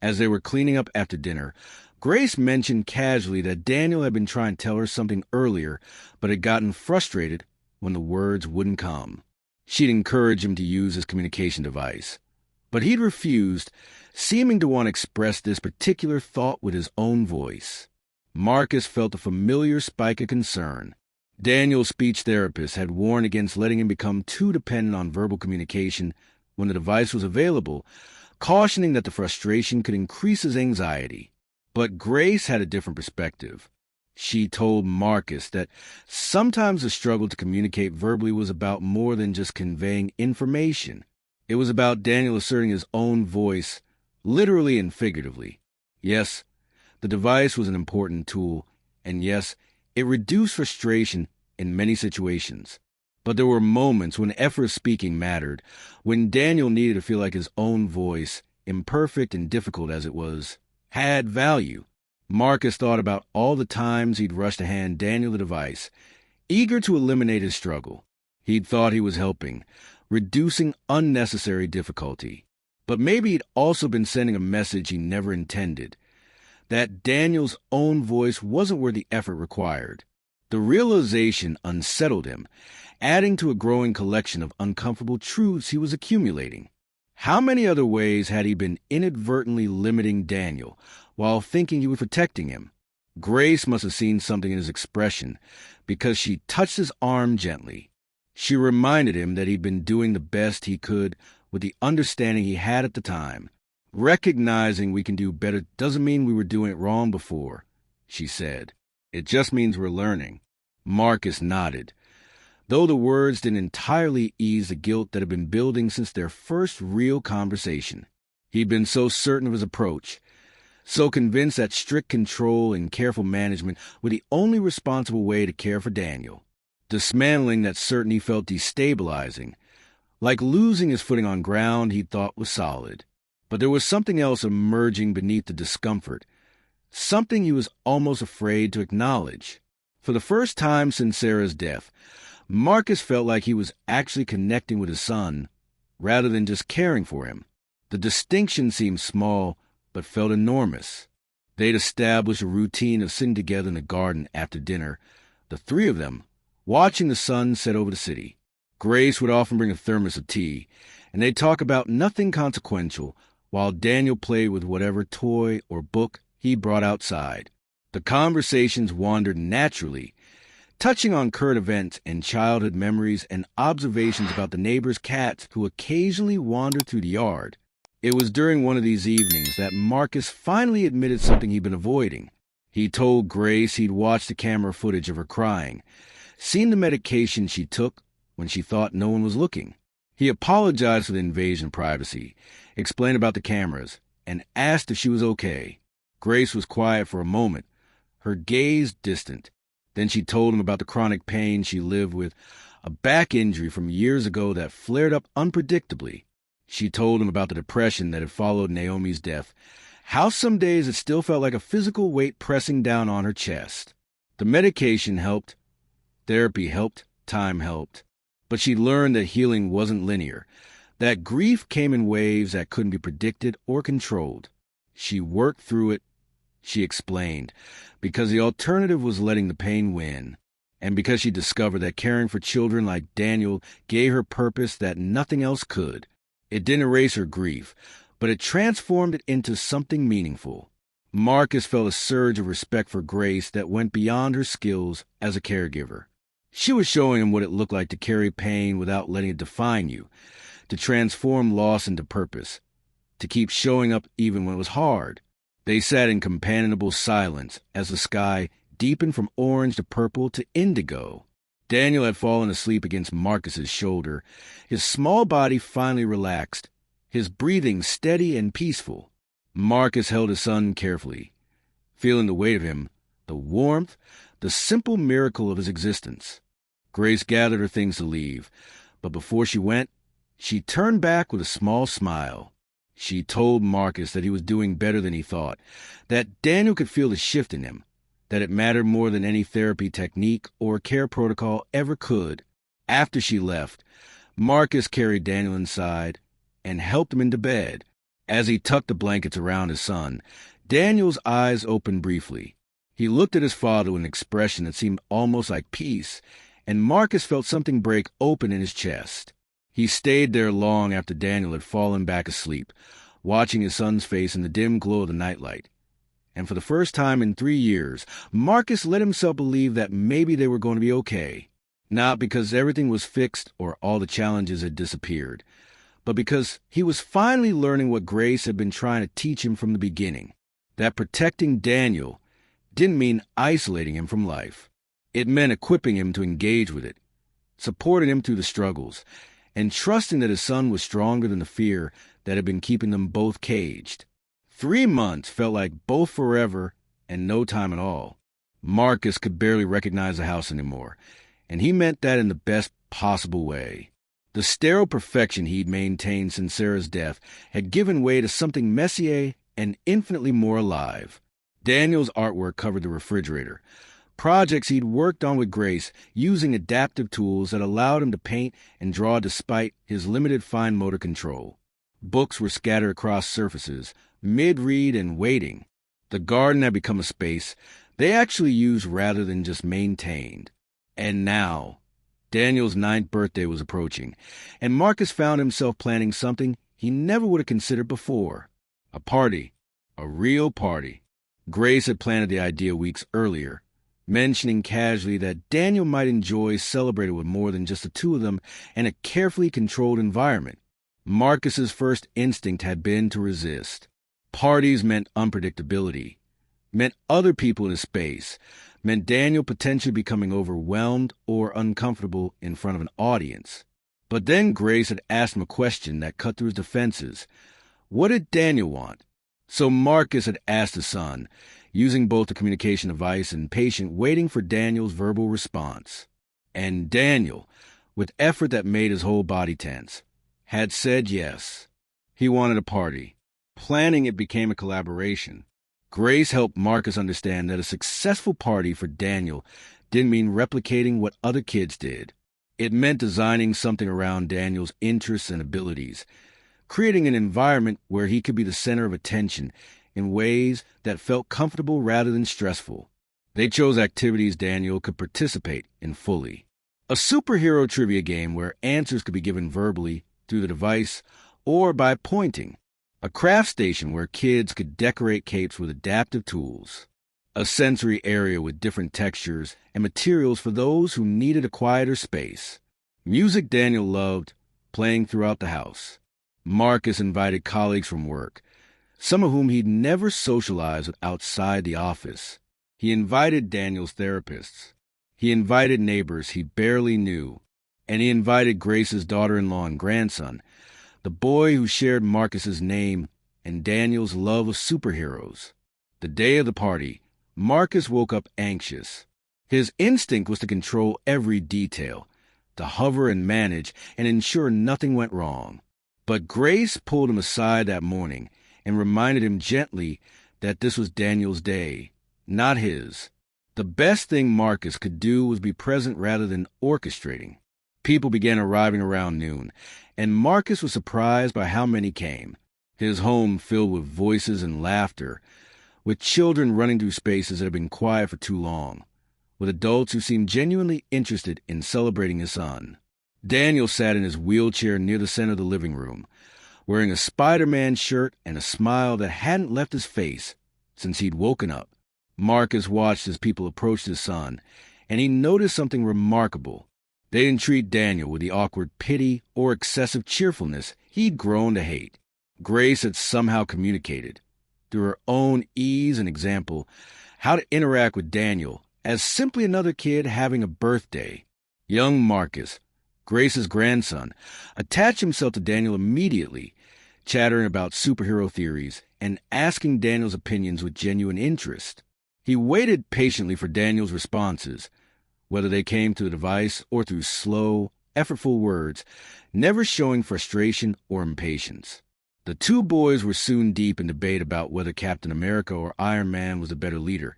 [SPEAKER 1] as they were cleaning up after dinner, Grace mentioned casually that Daniel had been trying to tell her something earlier, but had gotten frustrated when the words wouldn't come. She'd encouraged him to use his communication device, but he'd refused, seeming to want to express this particular thought with his own voice. Marcus felt a familiar spike of concern. Daniel's speech therapist had warned against letting him become too dependent on verbal communication when the device was available, cautioning that the frustration could increase his anxiety. But Grace had a different perspective. She told Marcus that sometimes the struggle to communicate verbally was about more than just conveying information. It was about Daniel asserting his own voice, literally and figuratively. Yes, the device was an important tool, and yes, it reduced frustration in many situations. But there were moments when effort of speaking mattered, when Daniel needed to feel like his own voice, imperfect and difficult as it was, had value. Marcus thought about all the times he'd rushed to hand Daniel the device, eager to eliminate his struggle. He'd thought he was helping, reducing unnecessary difficulty. But maybe he'd also been sending a message he never intended, that Daniel's own voice wasn't where the effort required. The realization unsettled him, adding to a growing collection of uncomfortable truths he was accumulating. How many other ways had he been inadvertently limiting Daniel while thinking he was protecting him? Grace must have seen something in his expression because she touched his arm gently. She reminded him that he'd been doing the best he could with the understanding he had at the time. Recognizing we can do better doesn't mean we were doing it wrong before, she said. It just means we're learning. Marcus nodded, though the words didn't entirely ease the guilt that had been building since their first real conversation. He'd been so certain of his approach, so convinced that strict control and careful management were the only responsible way to care for Daniel. Dismantling that certainty felt destabilizing, like losing his footing on ground he thought was solid. But there was something else emerging beneath the discomfort, something he was almost afraid to acknowledge. For the first time since Sarah's death, Marcus felt like he was actually connecting with his son, rather than just caring for him. The distinction seemed small, but felt enormous. They'd established a routine of sitting together in the garden after dinner, the three of them, watching the sun set over the city. Grace would often bring a thermos of tea, and they'd talk about nothing consequential, while Daniel played with whatever toy or book he brought outside. The conversations wandered naturally, touching on current events and childhood memories and observations about the neighbors' cats who occasionally wandered through the yard. It was during one of these evenings that Marcus finally admitted something he'd been avoiding. He told Grace he'd watched the camera footage of her crying, seen the medication she took when she thought no one was looking. He apologized for the invasion of privacy, explained about the cameras, and asked if she was okay. Grace was quiet for a moment, her gaze distant. Then she told him about the chronic pain she lived with, a back injury from years ago that flared up unpredictably. She told him about the depression that had followed Naomi's death, how some days it still felt like a physical weight pressing down on her chest. The medication helped, therapy helped, time helped. But she learned that healing wasn't linear, that grief came in waves that couldn't be predicted or controlled. She worked through it, she explained, because the alternative was letting the pain win, and because she discovered that caring for children like Daniel gave her purpose that nothing else could. It didn't erase her grief, but it transformed it into something meaningful. Marcus felt a surge of respect for Grace that went beyond her skills as a caregiver. She was showing him what it looked like to carry pain without letting it define you, to transform loss into purpose, to keep showing up even when it was hard. They sat in companionable silence as the sky deepened from orange to purple to indigo. Daniel had fallen asleep against Marcus's shoulder. His small body finally relaxed, his breathing steady and peaceful. Marcus held his son carefully, feeling the weight of him, the warmth, the simple miracle of his existence. Grace gathered her things to leave, but before she went, she turned back with a small smile. She told Marcus that he was doing better than he thought, that Daniel could feel the shift in him, that it mattered more than any therapy technique or care protocol ever could. After she left, Marcus carried Daniel inside and helped him into bed. As he tucked the blankets around his son, Daniel's eyes opened briefly. He looked at his father with an expression that seemed almost like peace, and Marcus felt something break open in his chest. He stayed there long after Daniel had fallen back asleep, watching his son's face in the dim glow of the nightlight. And for the first time in 3 years, Marcus let himself believe that maybe they were going to be okay. Not because everything was fixed or all the challenges had disappeared, but because he was finally learning what Grace had been trying to teach him from the beginning, that protecting Daniel didn't mean isolating him from life. It meant equipping him to engage with it, supporting him through the struggles, and trusting that his son was stronger than the fear that had been keeping them both caged. 3 months felt like both forever and no time at all. Marcus could barely recognize the house anymore, and he meant that in the best possible way. The sterile perfection he'd maintained since Sarah's death had given way to something messier and infinitely more alive. Daniel's artwork covered the refrigerator, projects he'd worked on with Grace using adaptive tools that allowed him to paint and draw despite his limited fine motor control. Books were scattered across surfaces, mid-read and waiting. The garden had become a space they actually used rather than just maintained. And now, Daniel's 9th birthday was approaching, and Marcus found himself planning something he never would have considered before. A party. A real party. Grace had planted the idea weeks earlier, mentioning casually that Daniel might enjoy celebrating with more than just the two of them in a carefully controlled environment. Marcus's first instinct had been to resist. Parties meant unpredictability, meant other people in a space, meant Daniel potentially becoming overwhelmed or uncomfortable in front of an audience. But then Grace had asked him a question that cut through his defenses. What did Daniel want? So Marcus had asked his son, using both the communication device and patient, waiting for Daniel's verbal response. And Daniel, with effort that made his whole body tense, had said yes. He wanted a party. Planning it became a collaboration. Grace helped Marcus understand that a successful party for Daniel didn't mean replicating what other kids did. It meant designing something around Daniel's interests and abilities, creating an environment where he could be the center of attention in ways that felt comfortable rather than stressful. They chose activities Daniel could participate in fully. A superhero trivia game where answers could be given verbally through the device or by pointing. A craft station where kids could decorate capes with adaptive tools. A sensory area with different textures and materials for those who needed a quieter space. Music Daniel loved, playing throughout the house. Marcus invited colleagues from work, some of whom he'd never socialized with outside the office. He invited Daniel's therapists. He invited neighbors he barely knew. And he invited Grace's daughter-in-law and grandson, the boy who shared Marcus's name and Daniel's love of superheroes. The day of the party, Marcus woke up anxious. His instinct was to control every detail, to hover and manage and ensure nothing went wrong. But Grace pulled him aside that morning and reminded him gently that this was Daniel's day, not his. The best thing Marcus could do was be present rather than orchestrating. People began arriving around noon, and Marcus was surprised by how many came. His home filled with voices and laughter, with children running through spaces that had been quiet for too long, with adults who seemed genuinely interested in celebrating his son. Daniel sat in his wheelchair near the center of the living room, wearing a Spider-Man shirt and a smile that hadn't left his face since he'd woken up. Marcus watched as people approached his son, and he noticed something remarkable. They didn't treat Daniel with the awkward pity or excessive cheerfulness he'd grown to hate. Grace had somehow communicated, through her own ease and example, how to interact with Daniel as simply another kid having a birthday. Young Marcus, Grace's grandson, attached himself to Daniel immediately, chattering about superhero theories and asking Daniel's opinions with genuine interest. He waited patiently for Daniel's responses, whether they came through the device or through slow, effortful words, never showing frustration or impatience. The two boys were soon deep in debate about whether Captain America or Iron Man was the better leader,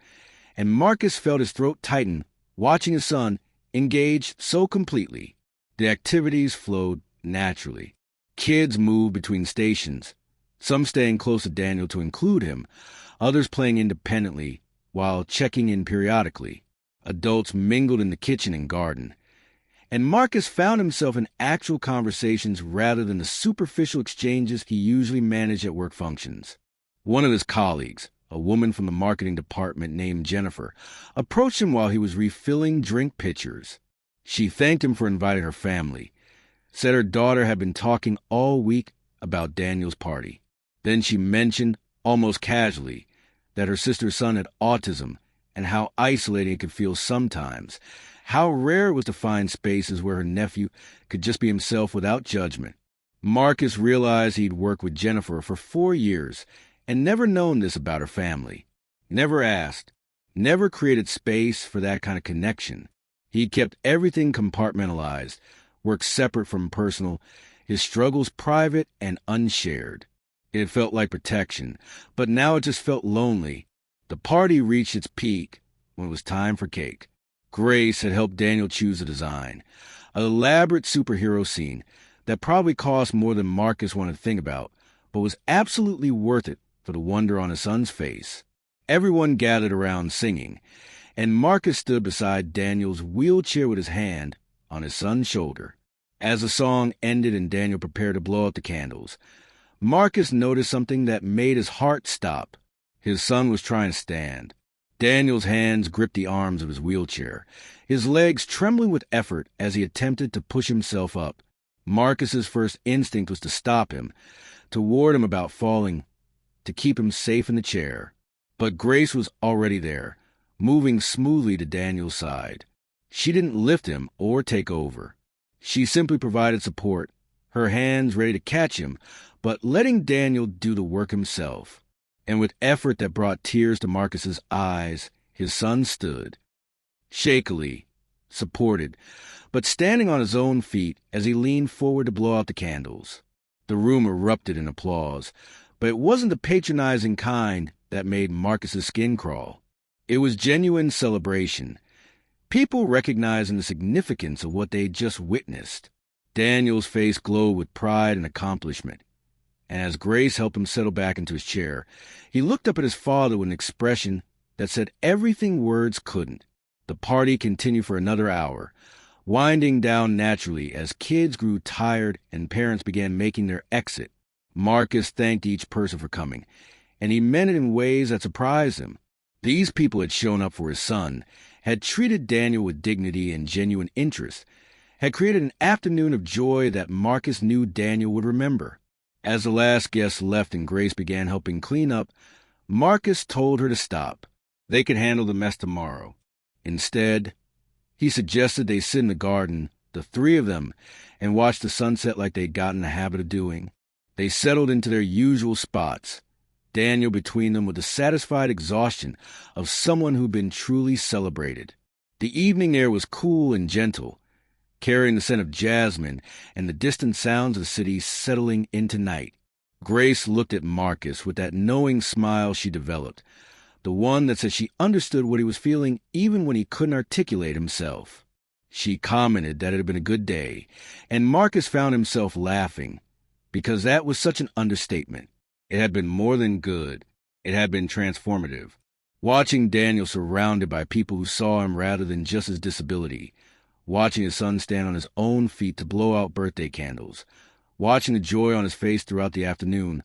[SPEAKER 1] and Marcus felt his throat tighten watching his son engage so completely. The activities flowed naturally. Kids moved between stations, some staying close to Daniel to include him, others playing independently while checking in periodically. Adults mingled in the kitchen and garden, and Marcus found himself in actual conversations rather than the superficial exchanges he usually managed at work functions. One of his colleagues, a woman from the marketing department named Jennifer, approached him while he was refilling drink pitchers. She thanked him for inviting her family, said her daughter had been talking all week about Daniel's party. Then she mentioned, almost casually, that her sister's son had autism and how isolating it could feel sometimes, how rare it was to find spaces where her nephew could just be himself without judgment. Marcus realized he'd worked with Jennifer for 4 years and never known this about her family. Never asked, never created space for that kind of connection. He'd kept everything compartmentalized, work separate from personal, his struggles private and unshared. It felt like protection, but now it just felt lonely. The party reached its peak when it was time for cake. Grace had helped Daniel choose a design, an elaborate superhero scene that probably cost more than Marcus wanted to think about, but was absolutely worth it for the wonder on his son's face. Everyone gathered around singing, and Marcus stood beside Daniel's wheelchair with his hand on his son's shoulder. As the song ended and Daniel prepared to blow out the candles, Marcus noticed something that made his heart stop. His son was trying to stand. Daniel's hands gripped the arms of his wheelchair, his legs trembling with effort as he attempted to push himself up. Marcus's first instinct was to stop him, to warn him about falling, to keep him safe in the chair. But Grace was already there, moving smoothly to Daniel's side. She didn't lift him or take over. She simply provided support, her hands ready to catch him, but letting Daniel do the work himself. And with effort that brought tears to Marcus's eyes, his son stood, shakily, supported, but standing on his own feet as he leaned forward to blow out the candles. The room erupted in applause, but it wasn't the patronizing kind that made Marcus's skin crawl. It was genuine celebration, people recognizing the significance of what they'd just witnessed. Daniel's face glowed with pride and accomplishment, and as Grace helped him settle back into his chair, he looked up at his father with an expression that said everything words couldn't. The party continued for another hour, winding down naturally as kids grew tired and parents began making their exit. Marcus thanked each person for coming, and he meant it in ways that surprised him. These people had shown up for his son, had treated Daniel with dignity and genuine interest, had created an afternoon of joy that Marcus knew Daniel would remember. As the last guest left and Grace began helping clean up, Marcus told her to stop. They could handle the mess tomorrow. Instead, he suggested they sit in the garden, the three of them, and watch the sunset like they'd gotten in the habit of doing. They settled into their usual spots, Daniel between them with the satisfied exhaustion of someone who'd been truly celebrated. The evening air was cool and gentle, carrying the scent of jasmine and the distant sounds of the city settling into night. Grace looked at Marcus with that knowing smile she developed, the one that said she understood what he was feeling even when he couldn't articulate himself. She commented that it had been a good day, and Marcus found himself laughing, because that was such an understatement. It had been more than good. It had been transformative. Watching Daniel surrounded by people who saw him rather than just his disability, watching his son stand on his own feet to blow out birthday candles, watching the joy on his face throughout the afternoon,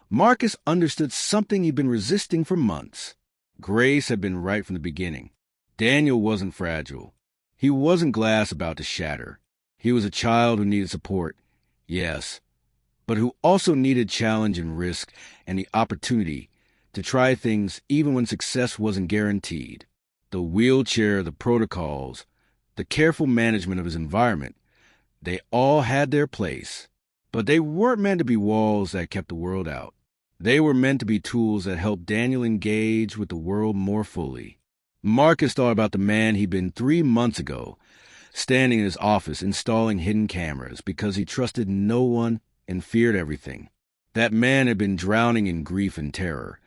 [SPEAKER 1] Marcus understood something he'd been resisting for months. Grace had been right from the beginning. Daniel wasn't fragile. He wasn't glass about to shatter. He was a child who needed support, yes, but who also needed challenge and risk and the opportunity to try things even when success wasn't guaranteed. The wheelchair, the protocols, the careful management of his environment, they all had their place. But they weren't meant to be walls that kept the world out. They were meant to be tools that helped Daniel engage with the world more fully. Marcus thought about the man he'd been 3 months ago, standing in his office installing hidden cameras because he trusted no one and feared everything. That man had been drowning in grief and terror,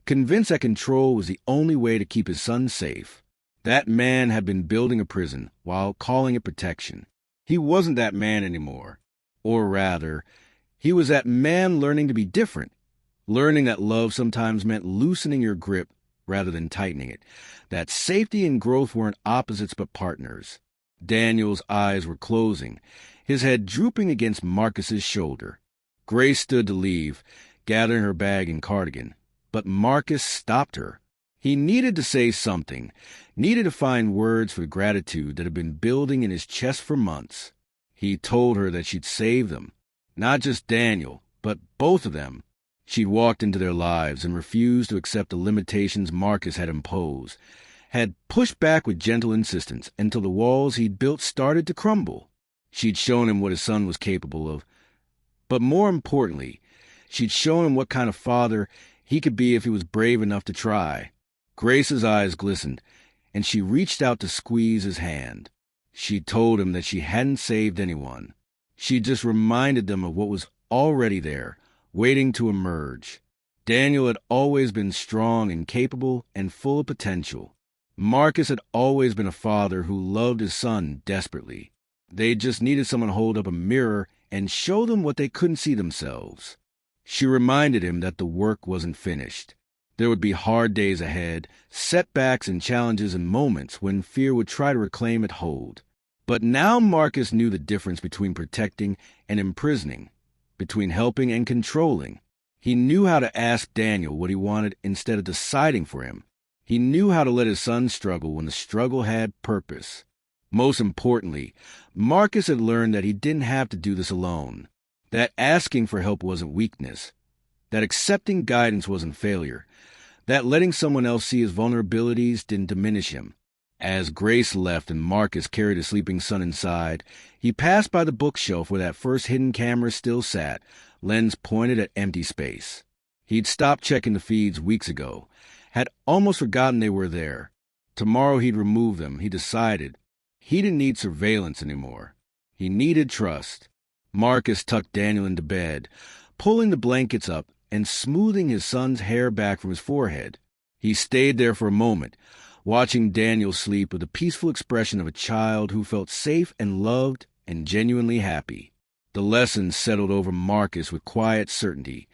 [SPEAKER 1] convinced that control was the only way to keep his son safe. That man had been building a prison while calling it protection. He wasn't that man anymore. Or rather, he was that man learning to be different, learning that love sometimes meant loosening your grip rather than tightening it, that safety and growth weren't opposites but partners. Daniel's eyes were closing, his head drooping against Marcus's shoulder. Grace stood to leave, gathering her bag and cardigan, but Marcus stopped her. He needed to say something, needed to find words for the gratitude that had been building in his chest for months. He told her that she'd saved them, not just Daniel, but both of them. She'd walked into their lives and refused to accept the limitations Marcus had imposed, had pushed back with gentle insistence until the walls he'd built started to crumble. She'd shown him what his son was capable of, but more importantly, she'd shown him what kind of father he could be if he was brave enough to try. Grace's eyes glistened, and she reached out to squeeze his hand. She told him that she hadn't saved anyone. She just reminded them of what was already there, waiting to emerge. Daniel had always been strong and capable and full of potential. Marcus had always been a father who loved his son desperately. They just needed someone to hold up a mirror and show them what they couldn't see themselves. She reminded him that the work wasn't finished. There would be hard days ahead, setbacks and challenges and moments when fear would try to reclaim its hold. But now Marcus knew the difference between protecting and imprisoning, between helping and controlling. He knew how to ask Daniel what he wanted instead of deciding for him. He knew how to let his son struggle when the struggle had purpose. Most importantly, Marcus had learned that he didn't have to do this alone, that asking for help wasn't weakness, that accepting guidance wasn't failure, that letting someone else see his vulnerabilities didn't diminish him. As Grace left and Marcus carried his sleeping son inside, he passed by the bookshelf where that first hidden camera still sat, lens pointed at empty space. He'd stopped checking the feeds weeks ago, had almost forgotten they were there. Tomorrow he'd remove them, he decided. He didn't need surveillance anymore. He needed trust. Marcus tucked Daniel into bed, pulling the blankets up and smoothing his son's hair back from his forehead. He stayed there for a moment, watching Daniel sleep with the peaceful expression of a child who felt safe and loved and genuinely happy. The lesson settled over Marcus with quiet certainty,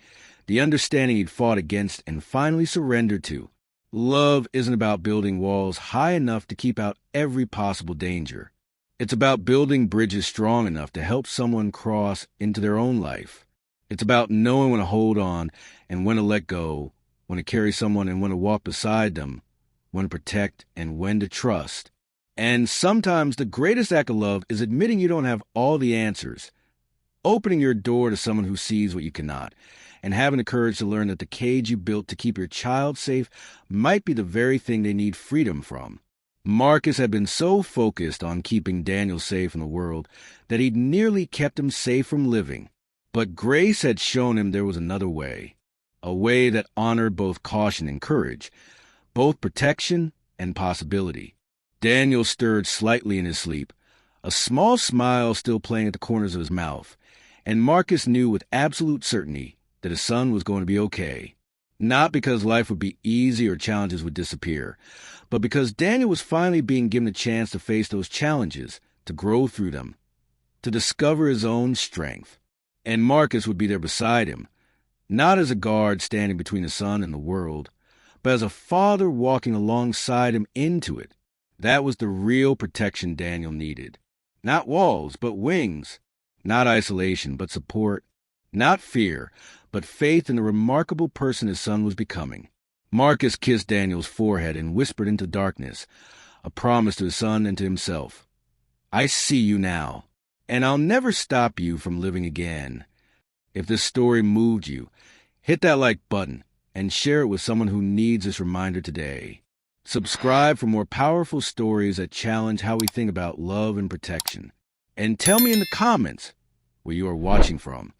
[SPEAKER 1] the understanding he'd fought against and finally surrendered to. Love isn't about building walls high enough to keep out every possible danger. It's about building bridges strong enough to help someone cross into their own life. It's about knowing when to hold on and when to let go, when to carry someone and when to walk beside them, when to protect and when to trust. And sometimes the greatest act of love is admitting you don't have all the answers, opening your door to someone who sees what you cannot, and having the courage to learn that the cage you built to keep your child safe might be the very thing they need freedom from. Marcus had been so focused on keeping Daniel safe from the world that he'd nearly kept him safe from living. But Grace had shown him there was another way, a way that honored both caution and courage, both protection and possibility. Daniel stirred slightly in his sleep, a small smile still playing at the corners of his mouth, and Marcus knew with absolute certainty that his son was going to be okay. Not because life would be easy or challenges would disappear, but because Daniel was finally being given a chance to face those challenges, to grow through them, to discover his own strength. And Marcus would be there beside him, not as a guard standing between his son and the world, but as a father walking alongside him into it. That was the real protection Daniel needed. Not walls, but wings. Not isolation, but support. Not fear, but faith in the remarkable person his son was becoming. Marcus kissed Daniel's forehead and whispered into darkness, a promise to his son and to himself. I see you now, and I'll never stop you from living again. If this story moved you, hit that like button and share it with someone who needs this reminder today. Subscribe for more powerful stories that challenge how we think about love and protection. And tell me in the comments where you are watching from.